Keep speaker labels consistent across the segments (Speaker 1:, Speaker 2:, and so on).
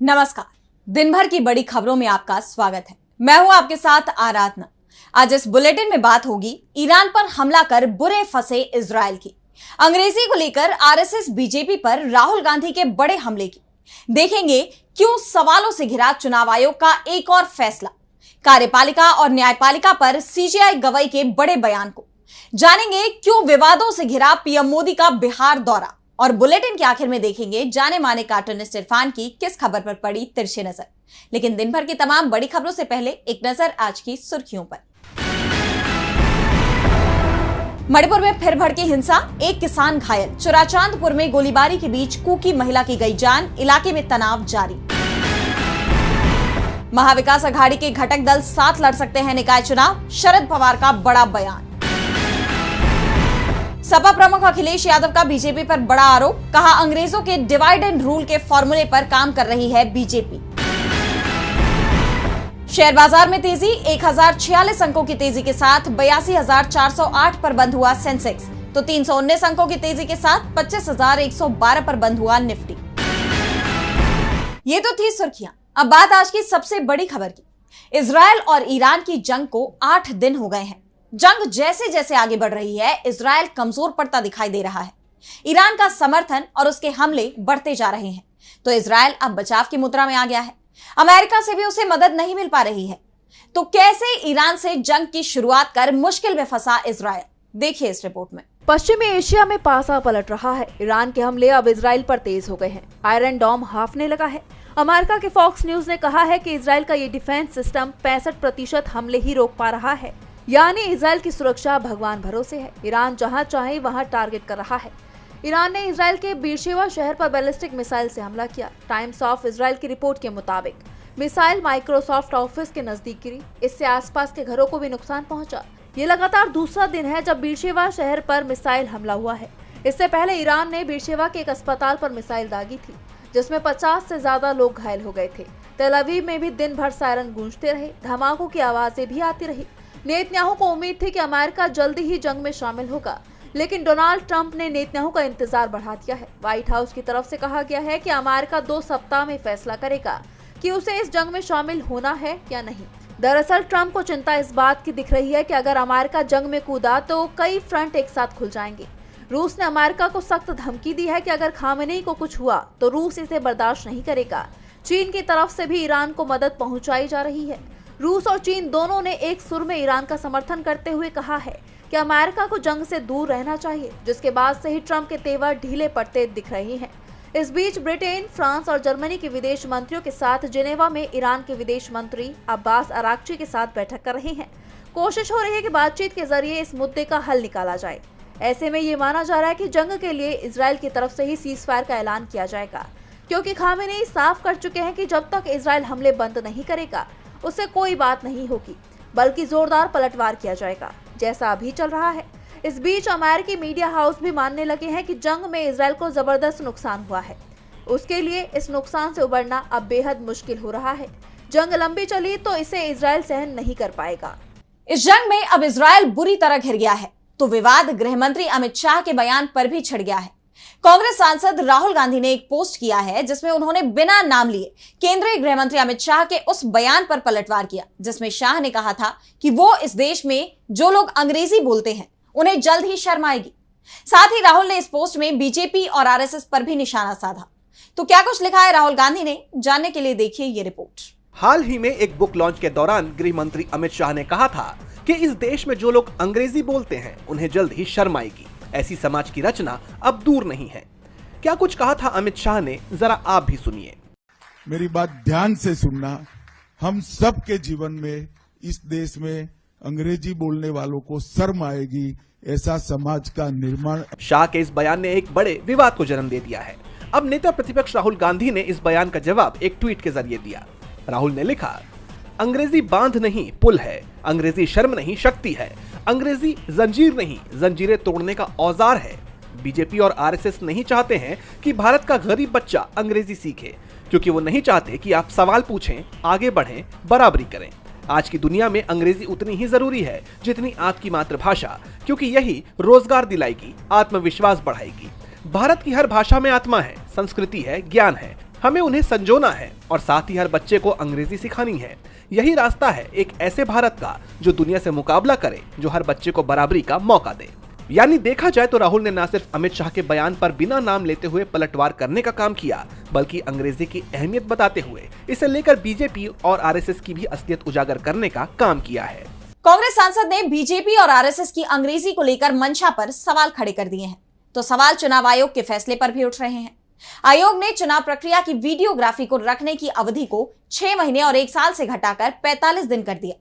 Speaker 1: नमस्कार। दिन भर की बड़ी खबरों में आपका स्वागत है। मैं हूं आपके साथ आराधना। आज इस बुलेटिन में बात होगी ईरान पर हमला कर बुरे फंसे इजरायल की, अंग्रेजी को लेकर आरएसएस बीजेपी पर राहुल गांधी के बड़े हमले की, देखेंगे क्यों सवालों से घिरा चुनाव आयोग का एक और फैसला, कार्यपालिका और न्यायपालिका पर सीजेआई गवाही के बड़े बयान को, जानेंगे क्यों विवादों से घिरा पीएम मोदी का बिहार दौरा, और बुलेटिन के आखिर में देखेंगे जाने माने कार्टूनिस्ट इरफान की किस खबर पर पड़ी तिरछी नजर। लेकिन दिन भर की तमाम बड़ी खबरों से पहले एक नजर आज की सुर्खियों पर। मणिपुर में फिर भड़की हिंसा, एक किसान घायल, चुराचांदपुर में गोलीबारी के बीच कुकी महिला की गई जान, इलाके में तनाव जारी। महाविकास अघाड़ी के घटक दल साथ लड़ सकते हैं निकाय चुनाव, शरद पवार का बड़ा बयान। सपा प्रमुख अखिलेश यादव का बीजेपी पर बड़ा आरोप, कहा अंग्रेजों के डिवाइड एंड रूल के फॉर्मूले पर काम कर रही है बीजेपी। शेयर बाजार में तेजी, 1046 अंकों की तेजी के साथ 82,408 पर बंद हुआ सेंसेक्स, तो 319 अंकों की तेजी के साथ 25,112 पर बंद हुआ निफ्टी। ये तो थी सुर्खियां। अब बात आज की सबसे बड़ी खबर की। इजरायल और ईरान की जंग को 8 दिन हो गए हैं। जंग जैसे जैसे आगे बढ़ रही है, इजरायल कमजोर पड़ता दिखाई दे रहा है। ईरान का समर्थन और उसके हमले बढ़ते जा रहे हैं, तो इजरायल अब बचाव की मुद्रा में आ गया है। अमेरिका से भी उसे मदद नहीं मिल पा रही है। तो कैसे ईरान से जंग की शुरुआत कर मुश्किल में फंसा इजरायल, देखिए इस रिपोर्ट में।
Speaker 2: पश्चिमी एशिया में पासा पलट रहा है। ईरान के हमले अब इजरायल पर तेज हो गए हैं। आयरन डोम हाफने लगा है। अमेरिका के फॉक्स न्यूज ने कहा है कि इजरायल का ये डिफेंस सिस्टम 65% हमले ही रोक पा रहा है, यानी इजरायल की सुरक्षा भगवान भरोसे है। ईरान जहां चाहे वहां टारगेट कर रहा है। ईरान ने इजरायल के बीरशेवा शहर पर बैलिस्टिक मिसाइल से हमला किया। टाइम्स ऑफ इजरायल की रिपोर्ट के मुताबिक मिसाइल माइक्रोसॉफ्ट ऑफिस के नजदीक गिरी। इससे आसपास के घरों को भी नुकसान पहुंचा। ये लगातार दूसरा दिन है जब बीरशेवा शहर पर मिसाइल हमला हुआ है। इससे पहले ईरान ने बीरशेवा के एक अस्पताल पर मिसाइल दागी थी, जिसमें 50 से ज्यादा लोग घायल हो गए थे। तेल अवीव में भी दिन भर सायरन गूंजते रहे, धमाकों की आवाजें भी आती रही। नेतन्याहू को उम्मीद थी कि अमेरिका जल्दी ही जंग में शामिल होगा, लेकिन डोनाल्ड ट्रंप ने नेतन्याहू का इंतजार बढ़ा दिया है। व्हाइट हाउस की तरफ से कहा गया है कि अमेरिका 2 सप्ताह में फैसला करेगा कि उसे इस जंग में शामिल होना है या नहीं। दरअसल ट्रंप को चिंता इस बात की दिख रही है कि अगर अमेरिका जंग में कूदा तो कई फ्रंट एक साथ खुल जाएंगे। रूस ने अमेरिका को सख्त धमकी दी है कि अगर खामेनेई को कुछ हुआ तो रूस इसे बर्दाश्त नहीं करेगा। चीन की तरफ से भी ईरान को मदद पहुंचाई जा रही है। रूस और चीन दोनों ने एक सुर में ईरान का समर्थन करते हुए कहा है कि अमेरिका को जंग से दूर रहना चाहिए, जिसके बाद से ही ट्रंप के तेवर ढीले पड़ते दिख रहे हैं। इस बीच ब्रिटेन, फ्रांस और जर्मनी के विदेश मंत्रियों के साथ जिनेवा में ईरान के विदेश मंत्री अब्बास अराक्ची के साथ बैठक कर रहे हैं। कोशिश हो रही है कि बातचीत के जरिए इस मुद्दे का हल निकाला जाए। ऐसे में ये माना जा रहा है कि जंग के लिए इजरायल की तरफ से ही सीज फायर का ऐलान किया जाएगा, क्योंकि खामेनेई साफ कर चुके हैं कि जब तक इजरायल हमले बंद नहीं करेगा उससे कोई बात नहीं होगी, बल्कि जोरदार पलटवार किया जाएगा, जैसा अभी चल रहा है। इस बीच अमेरिकी मीडिया हाउस भी मानने लगे हैं कि जंग में इजरायल को जबरदस्त नुकसान हुआ है। उसके लिए इस नुकसान से उबरना अब बेहद मुश्किल हो रहा है। जंग लंबी चली तो इसे इजरायल सहन नहीं कर पाएगा।
Speaker 1: इस जंग में अब इजरायल बुरी तरह घिर गया है, तो विवाद गृह मंत्री अमित शाह के बयान पर भी छिड़ गया है। कांग्रेस सांसद राहुल गांधी ने एक पोस्ट किया है जिसमें उन्होंने बिना नाम लिए केंद्रीय गृह मंत्री अमित शाह के उस बयान पर पलटवार किया, जिसमें शाह ने कहा था कि वो इस देश में जो लोग अंग्रेजी बोलते हैं उन्हें जल्द ही शर्म आएगी। साथ ही राहुल ने इस पोस्ट में बीजेपी और आरएसएस पर भी निशाना साधा। तो क्या कुछ लिखा है राहुल गांधी ने, जानने के लिए देखिए ये रिपोर्ट।
Speaker 3: हाल ही में एक बुक लॉन्च के दौरान गृह मंत्री अमित शाह ने कहा था कि इस देश में जो लोग अंग्रेजी बोलते हैं उन्हें जल्द ही शर्म आएगी। ऐसी समाज की रचना अब दूर नहीं है। क्या कुछ कहा था अमित शाह ने, जरा आप भी सुनिए।
Speaker 4: मेरी बात ध्यान से सुनना। हम सब के जीवन में इस देश में अंग्रेजी बोलने वालों को शर्म आएगी, ऐसा समाज का निर्माण।
Speaker 3: शाह के इस बयान ने एक बड़े विवाद को जन्म दे दिया है। अब नेता प्रतिपक्ष राहुल गांधी ने इस बयान का जवाब एक ट्वीट के जरिए दिया। राहुल ने लिखा, अंग्रेजी बांध नहीं पुल है, अंग्रेजी शर्म नहीं शक्ति है, अंग्रेजी जंजीर नहीं जंजीरें तोड़ने का औजार है। बीजेपी और आरएसएस नहीं चाहते हैं कि भारत का गरीब बच्चा अंग्रेजी सीखे, क्योंकि वो नहीं चाहते कि आप सवाल पूछें, आगे बढ़ें, बराबरी करें। आज की दुनिया में अंग्रेजी उतनी ही जरूरी है जितनी आपकी मातृभाषा, क्योंकि यही रोजगार दिलाएगी, आत्मविश्वास बढ़ाएगी। भारत की हर भाषा में आत्मा है, संस्कृति है, ज्ञान है। हमें उन्हें संजोना है और साथ ही हर बच्चे को अंग्रेजी सिखानी है। यही रास्ता है एक ऐसे भारत का जो दुनिया से मुकाबला करे, जो हर बच्चे को बराबरी का मौका दे। यानी देखा जाए तो राहुल ने न सिर्फ अमित शाह के बयान पर बिना नाम लेते हुए पलटवार करने का काम किया, बल्कि अंग्रेजी की अहमियत बताते हुए इसे लेकर बीजेपी और आरएसएस की भी असलियत उजागर करने का काम किया है।
Speaker 1: कांग्रेस सांसद ने बीजेपी और आरएसएस की अंग्रेजी को लेकर मंशा पर सवाल खड़े कर दिए हैं। तो सवाल चुनाव आयोग के फैसले पर भी उठ रहे हैं। आयोग ने चुनाव प्रक्रिया की वीडियोग्राफी को रखने की अवधि को 6 महीने और 1 साल से घटाकर 45 दिन कर दिया।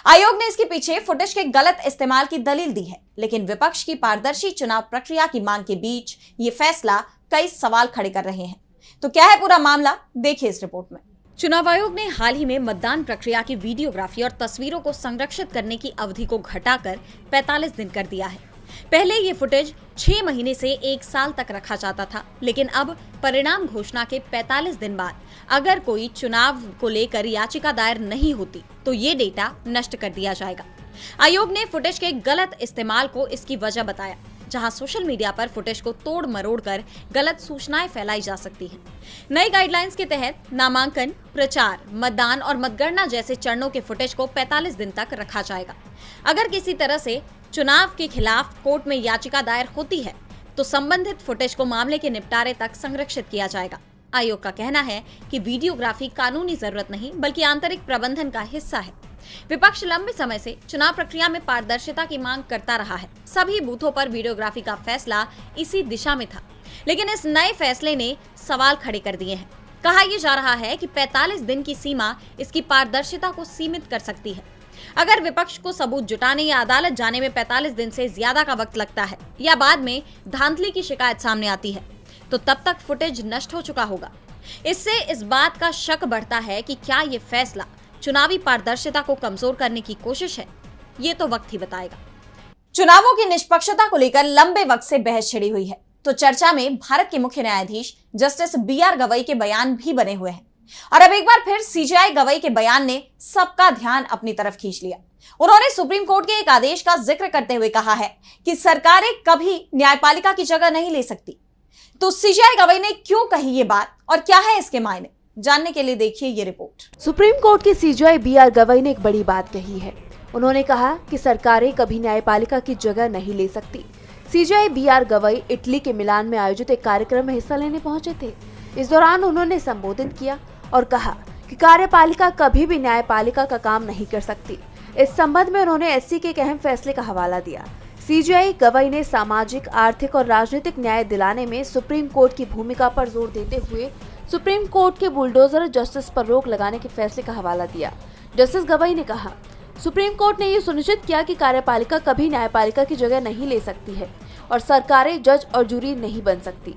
Speaker 1: आयोग ने इसके पीछे फुटेज के गलत इस्तेमाल की दलील दी है, लेकिन विपक्ष की पारदर्शी चुनाव प्रक्रिया की मांग के बीच ये फैसला कई सवाल खड़े कर रहे हैं। तो क्या है पूरा मामला, देखिए इस रिपोर्ट में। चुनाव आयोग ने हाल ही में मतदान प्रक्रिया की वीडियोग्राफी और तस्वीरों को संरक्षित करने की अवधि को घटाकर 45 दिन कर दिया है। पहले ये फुटेज 6 महीने से 1 साल तक रखा जाता था, लेकिन अब परिणाम घोषणा के 45 दिन बाद अगर कोई चुनाव को लेकर याचिका दायर नहीं होती तो ये डेटा नष्ट कर दिया जाएगा। आयोग ने फुटेज के गलत इस्तेमाल को इसकी वजह बताया, जहां सोशल मीडिया पर फुटेज को तोड़ मरोड़ कर गलत सूचनाएं फैलाई जा सकती हैं। नई गाइडलाइंस के तहत नामांकन, प्रचार, मतदान और मतगणना जैसे चरणों के फुटेज को 45 दिन तक रखा जाएगा। अगर किसी तरह से चुनाव के खिलाफ कोर्ट में याचिका दायर होती है तो संबंधित फुटेज को मामले के निपटारे तक संरक्षित किया जाएगा। आयोग का कहना है कि वीडियोग्राफी कानूनी जरूरत नहीं बल्कि आंतरिक प्रबंधन का हिस्सा है। विपक्ष लंबे समय से चुनाव प्रक्रिया में पारदर्शिता की मांग करता रहा है। सभी बूथों पर वीडियोग्राफी का फैसला इसी दिशा में था, लेकिन इस नए फैसले ने सवाल खड़े कर दिए हैं। कहा यह जा रहा है कि 45 दिन की सीमा इसकी पारदर्शिता को सीमित कर सकती है। अगर विपक्ष को सबूत जुटाने या अदालत जाने में 45 दिन से ज्यादा का वक्त लगता है या बाद में धांधली की शिकायत सामने आती है तो तब तक फुटेज नष्ट हो चुका होगा। इससे इस बात का शक बढ़ता है कि क्या ये फैसला चुनावी पारदर्शिता को कमजोर करने की कोशिश है, ये तो वक्त ही बताएगा। चुनावों की निष्पक्षता को लेकर लंबे वक्त से बहस छिड़ी हुई है, तो चर्चा में भारत के मुख्य न्यायाधीश जस्टिस BR गवई के बयान भी बने हुए हैं। और अब एक बार फिर CJI गवई के बयान ने सबका ध्यान अपनी तरफ खींच लिया। उन्होंने सुप्रीम कोर्ट के एक आदेश का जिक्र करते हुए कहा है कि सरकारें कभी न्यायपालिका की जगह नहीं ले सकती। तो CJI गवई ने क्यों कही ये बात और क्या है इसके मायने, जानने के लिए देखिए ये रिपोर्ट।
Speaker 2: सुप्रीम कोर्ट के CJI BR गवई ने एक बड़ी बात कही है। उन्होंने कहा कि सरकारें कभी न्यायपालिका की जगह नहीं ले सकती। CJI BR गवई इटली के मिलान में आयोजित एक कार्यक्रम में हिस्सा लेने पहुंचे थे। इस दौरान उन्होंने संबोधित किया और कहा कि कार्यपालिका कभी भी न्यायपालिका का काम नहीं कर सकती। इस संबंध में उन्होंने SC के एक अहम फैसले का हवाला दिया। CJI गवई ने सामाजिक, आर्थिक और राजनीतिक न्याय दिलाने में सुप्रीम कोर्ट की भूमिका पर जोर देते हुए सुप्रीम कोर्ट के बुलडोजर जस्टिस पर रोक लगाने के फैसले का हवाला दिया। जस्टिस गवई ने कहा, सुप्रीम कोर्ट ने ये सुनिश्चित किया कि कार्यपालिका कभी न्यायपालिका की जगह नहीं ले सकती है और सरकारें जज और जूरी नहीं बन सकती।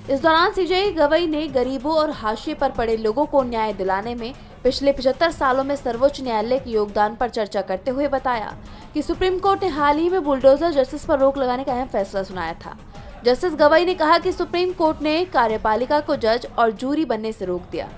Speaker 2: इस दौरान CJI गवई ने गरीबों और हाशिए पर पड़े लोगों को न्याय दिलाने में पिछले 75 सालों में सर्वोच्च न्यायालय के योगदान पर चर्चा करते हुए बताया कि सुप्रीम कोर्ट ने हाल ही में बुलडोजर जस्टिस पर रोक लगाने का अहम फैसला सुनाया था। जस्टिस गवई ने कहा कि सुप्रीम कोर्ट ने कार्यपालिका को जज और जूरी बनने से रोक दिया।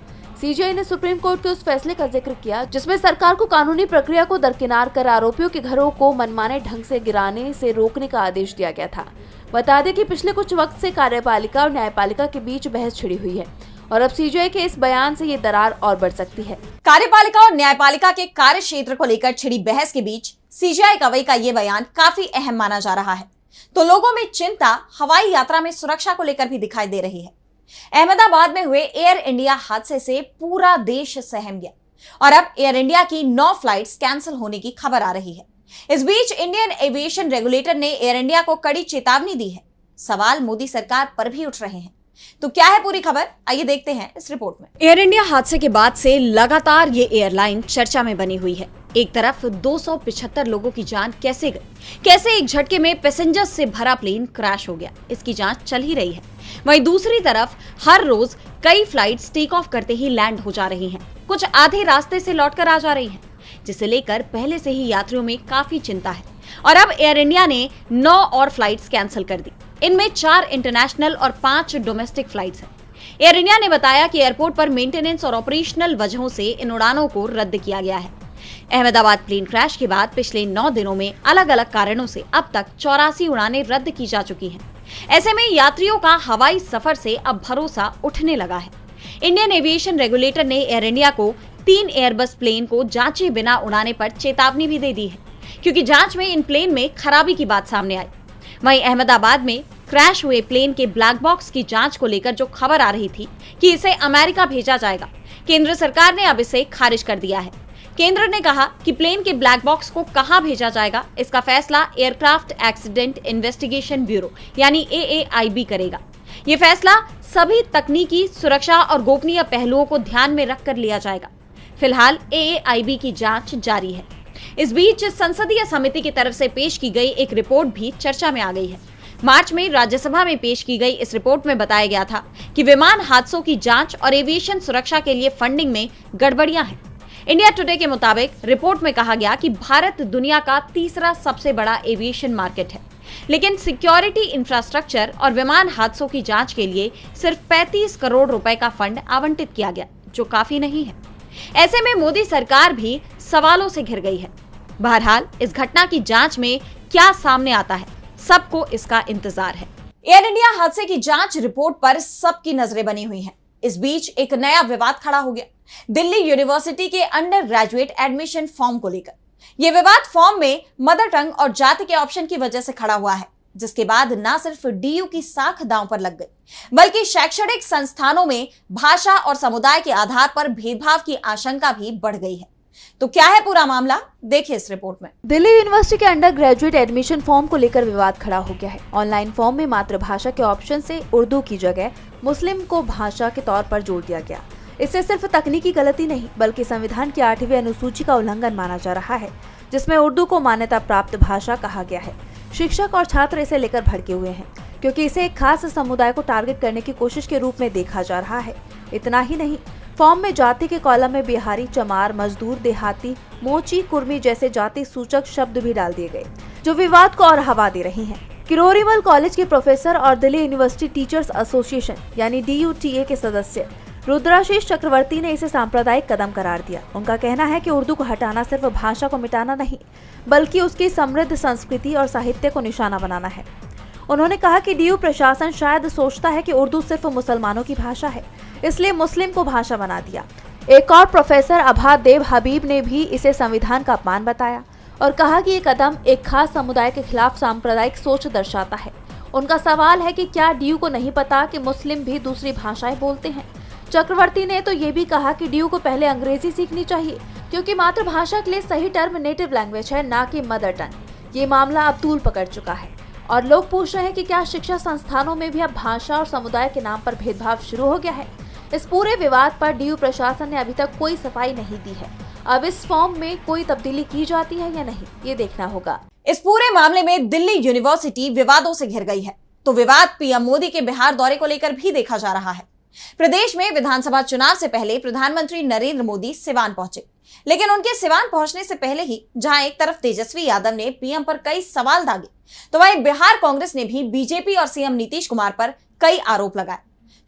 Speaker 2: CJI ने सुप्रीम कोर्ट के उस फैसले का जिक्र किया जिसमें सरकार को कानूनी प्रक्रिया को दरकिनार कर आरोपियों के घरों को मनमाने ढंग से गिराने से रोकने का आदेश दिया गया था। बता दें कि पिछले कुछ वक्त से कार्यपालिका और न्यायपालिका के बीच बहस छिड़ी हुई है और अब CJI के इस बयान से ये दरार और बढ़ सकती है।
Speaker 1: कार्यपालिका और न्यायपालिका के कार्य क्षेत्र को लेकर छिड़ी बहस के बीच CJI गवई का ये बयान काफी अहम माना जा रहा है। तो लोगों में चिंता हवाई यात्रा में सुरक्षा को लेकर भी दिखाई दे रही है। अहमदाबाद में हुए एयर इंडिया हादसे से पूरा देश सहम गया और अब एयर इंडिया की 9 फ्लाइट्स कैंसिल होने की खबर आ रही है। इस बीच इंडियन एविएशन रेगुलेटर ने एयर इंडिया को कड़ी चेतावनी दी है। सवाल मोदी सरकार पर भी उठ रहे हैं। तो क्या है पूरी खबर, आइए देखते हैं इस रिपोर्ट में। एयर इंडिया हादसे के बाद से लगातार ये एयरलाइन चर्चा में बनी हुई है। एक तरफ 275 लोगों की जान कैसे गई, कैसे एक झटके में पैसेंजर्स से भरा प्लेन क्रैश हो गया, इसकी जांच चल ही रही है। वहीं दूसरी तरफ हर रोज कई फ्लाइट्स टेक ऑफ करते ही लैंड हो जा रही हैं, कुछ आधे रास्ते से लौटकर आ जा रही हैं, जिसे लेकर पहले से ही यात्रियों में काफी चिंता है। और अब एयर इंडिया ने 9 और फ्लाइट्स कैंसिल कर दी। इनमें 4 इंटरनेशनल और 5 डोमेस्टिक फ्लाइट्स हैं। एयर इंडिया ने बताया कि एयरपोर्ट पर मेंटेनेंस और ऑपरेशनल वजहों से इन उड़ानों को रद्द किया गया है। अहमदाबाद प्लेन क्रैश के बाद पिछले 9 दिनों में अलग अलग कारणों से अब तक 84 उड़ानें रद्द की जा चुकी हैं। ऐसे में यात्रियों का हवाई सफर से अब भरोसा उठने लगा है। इंडियन एविएशन रेगुलेटर ने एयर इंडिया को 3 एयरबस प्लेन को जांचे बिना उड़ाने पर चेतावनी भी दे दी है, क्योंकि जांच में इन प्लेन में खराबी की बात सामने आई। वहीं अहमदाबाद में क्रैश हुए प्लेन के ब्लैक बॉक्स की जांच को लेकर जो खबर आ रही थी कि इसे अमेरिका भेजा जाएगा, केंद्र सरकार ने अब इसे खारिज कर दिया है। केंद्र ने कहा कि प्लेन के ब्लैक बॉक्स को कहां भेजा जाएगा, इसका फैसला एयरक्राफ्ट एक्सीडेंट इन्वेस्टिगेशन ब्यूरो यानी AAIB करेगा। ये फैसला सभी तकनीकी, सुरक्षा और गोपनीय पहलुओं को ध्यान में रखकर लिया जाएगा। फिलहाल AAIB की जांच जारी है। इस बीच संसदीय समिति की तरफ से पेश की गई एक रिपोर्ट भी चर्चा में आ गई है। मार्च में राज्यसभा में पेश की गई इस रिपोर्ट में बताया गया था कि विमान हादसों की जांच और एविएशन सुरक्षा के लिए फंडिंग में गड़बड़ियां हैं। इंडिया टुडे के मुताबिक रिपोर्ट में कहा गया कि भारत दुनिया का तीसरा सबसे बड़ा एविएशन मार्केट है, लेकिन सिक्योरिटी इंफ्रास्ट्रक्चर और विमान हादसों की जांच के लिए सिर्फ 35 करोड़ रुपए का फंड आवंटित किया गया, जो काफी नहीं है। ऐसे में मोदी सरकार भी सवालों से घिर गई है। बहरहाल इस घटना की जांच में क्या सामने आता है, सबको इसका इंतजार है। एयर इंडिया हादसे की जांच रिपोर्ट पर सबकी नजरें बनी हुई हैं। इस बीच एक नया विवाद खड़ा हो गया दिल्ली यूनिवर्सिटी के अंडर ग्रेजुएट एडमिशन फॉर्म को लेकर। यह विवाद फॉर्म में मदर टंग और जाति के ऑप्शन की वजह से खड़ा हुआ है, जिसके बाद न सिर्फ DU की साख दांव पर लग गई, बल्कि शैक्षणिक संस्थानों में भाषा और समुदाय के आधार पर भेदभाव की आशंका भी बढ़ गई है। तो क्या है पूरा मामला, देखिए इस रिपोर्ट में।
Speaker 2: दिल्ली यूनिवर्सिटी के अंडर ग्रेजुएट एडमिशन फॉर्म को लेकर विवाद खड़ा हो गया है। ऑनलाइन फॉर्म में मातृभाषा के ऑप्शन से उर्दू की जगह मुस्लिम को भाषा के तौर पर जोड़ दिया गया। इससे सिर्फ तकनीकी गलती नहीं, बल्कि संविधान की 8वीं अनुसूची का उल्लंघन माना जा रहा है, जिसमें उर्दू को मान्यता प्राप्त भाषा कहा गया है। शिक्षक और छात्र इसे लेकर भड़के हुए हैं, क्योंकि इसे एक खास समुदाय को टारगेट करने की कोशिश के रूप में देखा जा रहा है। इतना ही नहीं, फॉर्म में जाति के कॉलम में बिहारी, चमार, मजदूर, देहाती, मोची, कुर्मी जैसे जाति सूचक शब्द भी डाल दिए गए, जो विवाद को और हवा दे रही हैं। किरोरीमल कॉलेज के प्रोफेसर और दिल्ली यूनिवर्सिटी टीचर्स एसोसिएशन यानी DUTA के सदस्य रुद्राशीष चक्रवर्ती ने इसे सांप्रदायिक कदम करार दिया। उनका कहना है कि उर्दू को हटाना सिर्फ भाषा को मिटाना नहीं, बल्कि उसकी समृद्ध संस्कृति और साहित्य को निशाना बनाना है। उन्होंने कहा कि DU प्रशासन शायद सोचता है कि उर्दू सिर्फ मुसलमानों की भाषा है, इसलिए मुस्लिम को भाषा बना दिया। एक और प्रोफेसर अभाद देव हबीब ने भी इसे संविधान का अपमान बताया और कहा कि ये कदम एक खास समुदाय के खिलाफ सांप्रदायिक सोच दर्शाता है। उनका सवाल है कि क्या DU को नहीं पता कि मुस्लिम भी दूसरी भाषाएं बोलते हैं। चक्रवर्ती ने तो ये भी कहा कि DU को पहले अंग्रेजी सीखनी चाहिए, क्योंकि मातृभाषा के लिए सही टर्म नेटिव लैंग्वेज है, ना कि मदर टंग। ये मामला अब तूल पकड़ चुका है और लोग पूछ रहे हैं कि क्या शिक्षा संस्थानों में भी अब भाषा और समुदाय के नाम पर भेदभाव शुरू हो गया है। इस पूरे विवाद पर DU प्रशासन ने अभी तक कोई सफाई नहीं दी है। अब इस फॉर्म में कोई तब्दीली की जाती है या नहीं, ये देखना होगा।
Speaker 1: इस पूरे मामले में दिल्ली यूनिवर्सिटी विवादों से घिर गई है, तो विवाद PM मोदी के बिहार दौरे को लेकर भी देखा जा रहा है। प्रदेश में विधानसभा चुनाव से पहले प्रधानमंत्री नरेंद्र मोदी सिवान पहुंचे, लेकिन उनके सिवान पहुंचने से पहले ही जहां एक तरफ तेजस्वी यादव ने PM पर कई सवाल दागे, तो वहीं बिहार कांग्रेस ने भी BJP और CM नीतीश कुमार पर कई आरोप लगाए।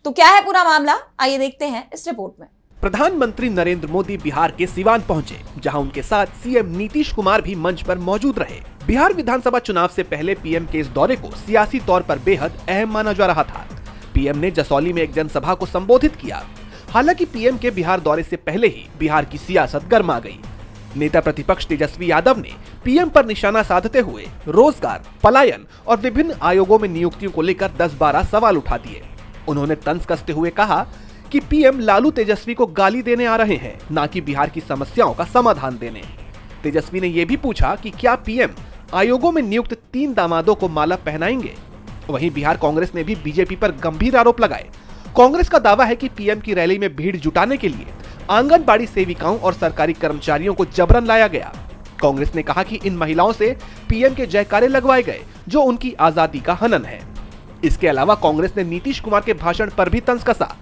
Speaker 1: तो क्या है पूरा मामला, आइए देखते हैं इस रिपोर्ट में।
Speaker 3: प्रधानमंत्री नरेंद्र मोदी बिहार के सिवान पहुंचे, जहां उनके साथ CM नीतीश कुमार भी मंच पर मौजूद रहे। बिहार विधानसभा चुनाव से पहले PM के इस दौरे को सियासी तौर पर बेहद अहम माना जा रहा था। PM ने जसौली में एक जनसभा को संबोधित किया। हालांकि PM के बिहार दौरे से पहले ही बिहार की सियासत गर्मा गई। नेता प्रतिपक्ष तेजस्वी यादव ने PM पर निशाना साधते हुए रोजगार, पलायन और विभिन्न आयोगों में नियुक्तियों को लेकर 10-12 सवाल उठा दिए। उन्होंने तंज कसते हुए कहा कि PM लालू तेजस्वी को गाली देने आ रहे हैं, ना कि बिहार की समस्याओं का समाधान देने। तेजस्वी ने यह भी पूछा कि क्या PM आयोगों में नियुक्त 3 दामादों को माला पहनाएंगे। वहीं बिहार कांग्रेस ने भी बीजेपी पर गंभीर आरोप लगाए। कांग्रेस का दावा है कि PM की रैली में भीड़ जुटाने के लिए आंगनबाड़ी सेविकाओं और सरकारी कर्मचारियों को जबरन लाया गया। कांग्रेस ने कहा कि इन महिलाओं से PM के जयकारे लगवाए गए, जो उनकी आजादी का हनन है। इसके अलावा कांग्रेस ने नीतीश कुमार के भाषण पर भी तंज कसा।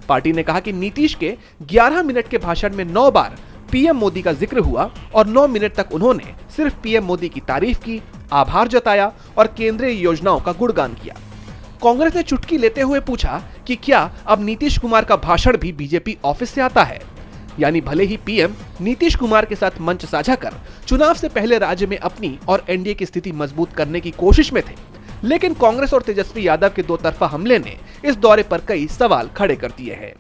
Speaker 3: पार्टी ने कहा कि नीतीश के 11 मिनट के भाषण में 9 बार PM मोदी का जिक्र हुआ और 9 मिनट तक उन्होंने सिर्फ PM मोदी की तारीफ की, आभार जताया और केंद्रीय योजनाओं का गुणगान किया। कांग्रेस ने चुटकी लेते हुए पूछा कि क्या अब नीतीश कुमार का भाषण भी बीजेपी ऑफिस से आता है। यानी भले ही PM नीतीश कुमार के साथ मंच साझा कर चुनाव से पहले राज्य में अपनी और NDA की स्थिति मजबूत करने की कोशिश में थे, लेकिन कांग्रेस और तेजस्वी यादव के दो तरफा हमले ने इस दौरे पर कई सवाल खड़े कर दिए हैं।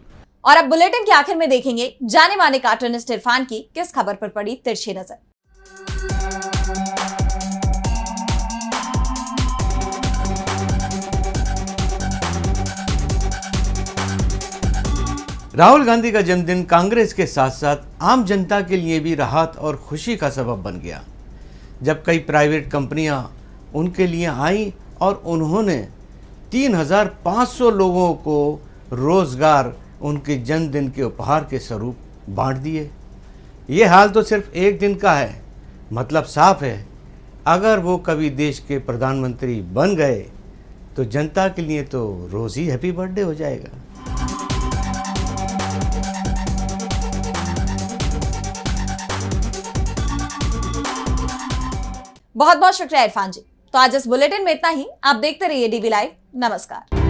Speaker 1: और अब बुलेटिन के आखिर में देखेंगे जाने माने कार्टूनिस्ट इरफान की किस खबर पर पड़ी तिरछी नजर।
Speaker 5: राहुल गांधी का जन्मदिन कांग्रेस के साथ साथ आम जनता के लिए भी राहत और खुशी का सबब बन गया, जब कई प्राइवेट कंपनियां उनके लिए आईं और उन्होंने 3,500 लोगों को रोजगार उनके जन्मदिन के उपहार के स्वरूप बांट दिए। ये हाल तो सिर्फ एक दिन का है, मतलब साफ है अगर वो कभी देश के प्रधानमंत्री बन गए तो जनता के लिए तो रोज ही हैप्पी बर्थडे हो जाएगा।
Speaker 1: बहुत बहुत शुक्रिया इरफान जी। तो आज इस बुलेटिन में इतना ही। आप देखते रहिए डीबी लाइव। नमस्कार।